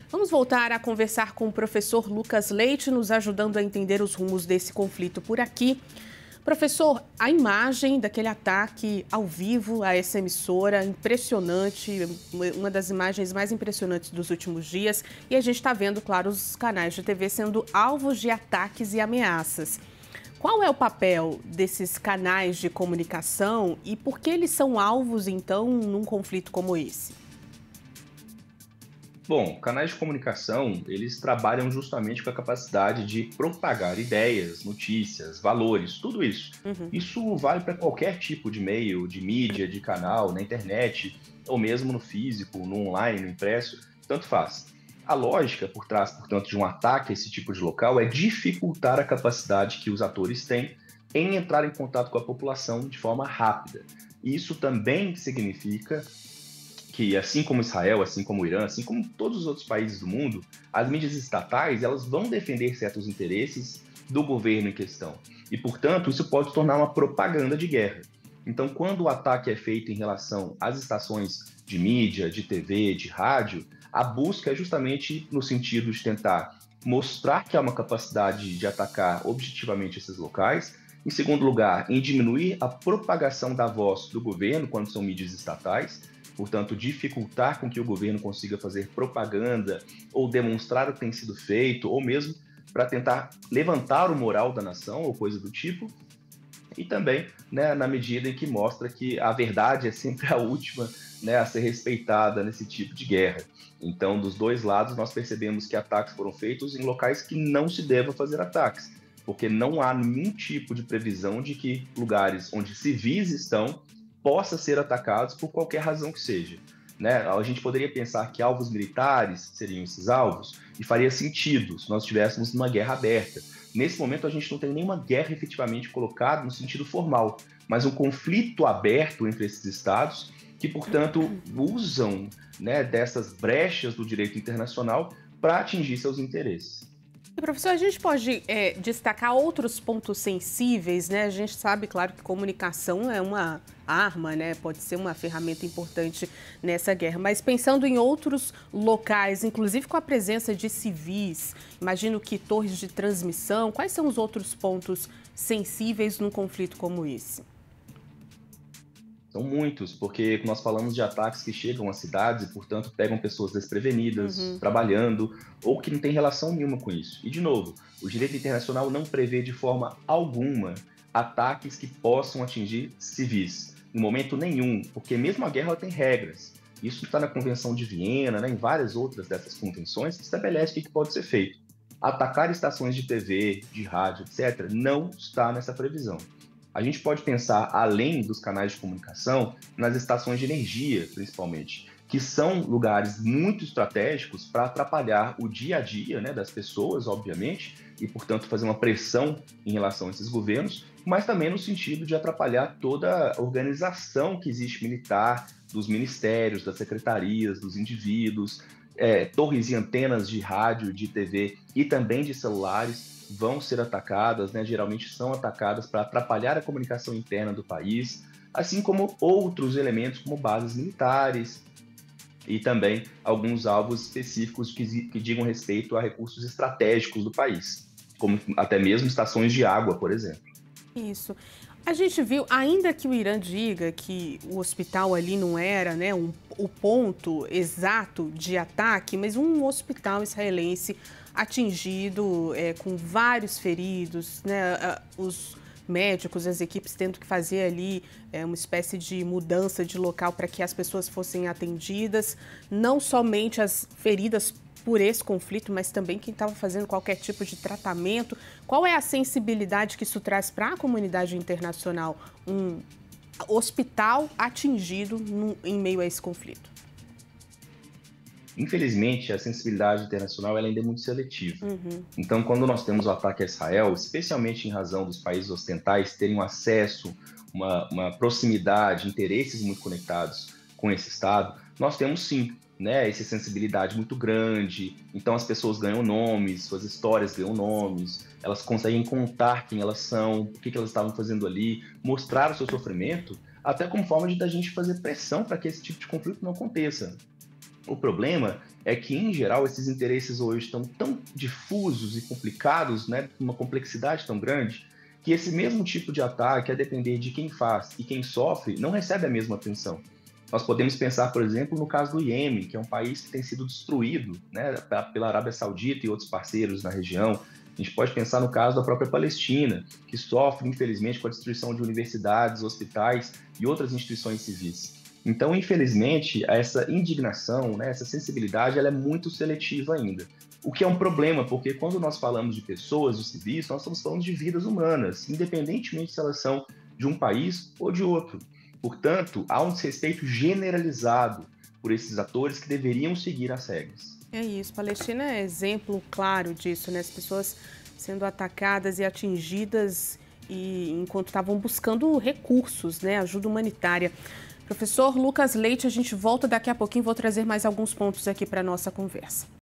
Vamos voltar a conversar com o professor Lucas Leite, nos ajudando a entender os rumos desse conflito por aqui. Professor, a imagem daquele ataque ao vivo a essa emissora, impressionante, uma das imagens mais impressionantes dos últimos dias. E a gente está vendo, claro, os canais de TV sendo alvos de ataques e ameaças. Qual é o papel desses canais de comunicação e por que eles são alvos, então, num conflito como esse? Bom, canais de comunicação, eles trabalham justamente com a capacidade de propagar ideias, notícias, valores, tudo isso. Uhum. Isso vale para qualquer tipo de meio, de mídia, de canal, na internet, ou mesmo no físico, no online, no impresso, tanto faz. A lógica por trás, portanto, de um ataque a esse tipo de local é dificultar a capacidade que os atores têm em entrar em contato com a população de forma rápida. E isso também significa que, assim como Israel, assim como o Irã, assim como todos os outros países do mundo, as mídias estatais elas vão defender certos interesses do governo em questão. E, portanto, isso pode tornar uma propaganda de guerra. Então, quando o ataque é feito em relação às estações de mídia, de TV, de rádio, a busca é justamente no sentido de tentar mostrar que há uma capacidade de atacar objetivamente esses locais. Em segundo lugar, em diminuir a propagação da voz do governo quando são mídias estatais, portanto, dificultar com que o governo consiga fazer propaganda ou demonstrar o que tem sido feito, ou mesmo para tentar levantar o moral da nação ou coisa do tipo, e também, né, na medida em que mostra que a verdade é sempre a última, né, a ser respeitada nesse tipo de guerra. Então, dos dois lados, nós percebemos que ataques foram feitos em locais que não se deva fazer ataques, porque não há nenhum tipo de previsão de que lugares onde civis estão possa ser atacados por qualquer razão que seja. Né? A gente poderia pensar que alvos militares seriam esses alvos, e faria sentido se nós estivéssemos numa guerra aberta. Nesse momento, a gente não tem nenhuma guerra efetivamente colocada no sentido formal, mas um conflito aberto entre esses estados que, portanto, usam, né, dessas brechas do direito internacional para atingir seus interesses. E, professor, a gente pode destacar outros pontos sensíveis, né? A gente sabe, claro, que comunicação é uma arma, né? Pode ser uma ferramenta importante nessa guerra. Mas pensando em outros locais, inclusive com a presença de civis, imagino que torres de transmissão, quais são os outros pontos sensíveis num conflito como esse? São muitos, porque nós falamos de ataques que chegam às cidades e, portanto, pegam pessoas desprevenidas, Uhum. trabalhando, ou que não tem relação nenhuma com isso. E, de novo, o direito internacional não prevê de forma alguma ataques que possam atingir civis, em momento nenhum, porque mesmo a guerra ela tem regras. Isso está na Convenção de Viena, né, em várias outras dessas convenções, que estabelece o que pode ser feito. Atacar estações de TV, de rádio, etc., não está nessa previsão. A gente pode pensar, além dos canais de comunicação, nas estações de energia, principalmente, que são lugares muito estratégicos para atrapalhar o dia a dia, né, das pessoas, obviamente, e, portanto, fazer uma pressão em relação a esses governos, mas também no sentido de atrapalhar toda a organização que existe militar, dos ministérios, das secretarias, dos indivíduos, torres e antenas de rádio, de TV e também de celulares vão ser atacadas, né? Geralmente são atacadas para atrapalhar a comunicação interna do país, assim como outros elementos como bases militares e também alguns alvos específicos que digam respeito a recursos estratégicos do país, como até mesmo estações de água, por exemplo. Isso. A gente viu, ainda que o Irã diga que o hospital ali não era, né, o ponto exato de ataque, mas um hospital israelense atingido, com vários feridos, né, os médicos, as equipes tendo que fazer ali uma espécie de mudança de local para que as pessoas fossem atendidas, não somente as feridas por esse conflito, mas também quem estava fazendo qualquer tipo de tratamento. Qual é a sensibilidade que isso traz para a comunidade internacional? Um hospital atingido em meio a esse conflito. Infelizmente, a sensibilidade internacional ela ainda é muito seletiva. Uhum. Então, quando nós temos o ataque a Israel, especialmente em razão dos países ocidentais terem um acesso, uma proximidade, interesses muito conectados com esse Estado, nós temos sim, né, essa sensibilidade muito grande. Então, as pessoas ganham nomes, suas histórias ganham nomes, elas conseguem contar quem elas são, o que elas estavam fazendo ali, mostrar o seu sofrimento, até como forma de da gente fazer pressão para que esse tipo de conflito não aconteça. O problema é que, em geral, esses interesses hoje estão tão difusos e complicados, né, com uma complexidade tão grande, que esse mesmo tipo de ataque, a depender de quem faz e quem sofre, não recebe a mesma atenção. Nós podemos pensar, por exemplo, no caso do Iêmen, que é um país que tem sido destruído, né, pela Arábia Saudita e outros parceiros na região. A gente pode pensar no caso da própria Palestina, que sofre, infelizmente, com a destruição de universidades, hospitais e outras instituições civis. Então, infelizmente, essa indignação, né, essa sensibilidade, ela é muito seletiva ainda. O que é um problema, porque quando nós falamos de pessoas, de civis, nós estamos falando de vidas humanas, independentemente se elas são de um país ou de outro. Portanto, há um desrespeito generalizado por esses atores que deveriam seguir as regras. É isso, Palestina é exemplo claro disso, né? As pessoas sendo atacadas e atingidas enquanto estavam buscando recursos, né? Ajuda humanitária. Professor Lucas Leite, a gente volta daqui a pouquinho, vou trazer mais alguns pontos aqui para a nossa conversa.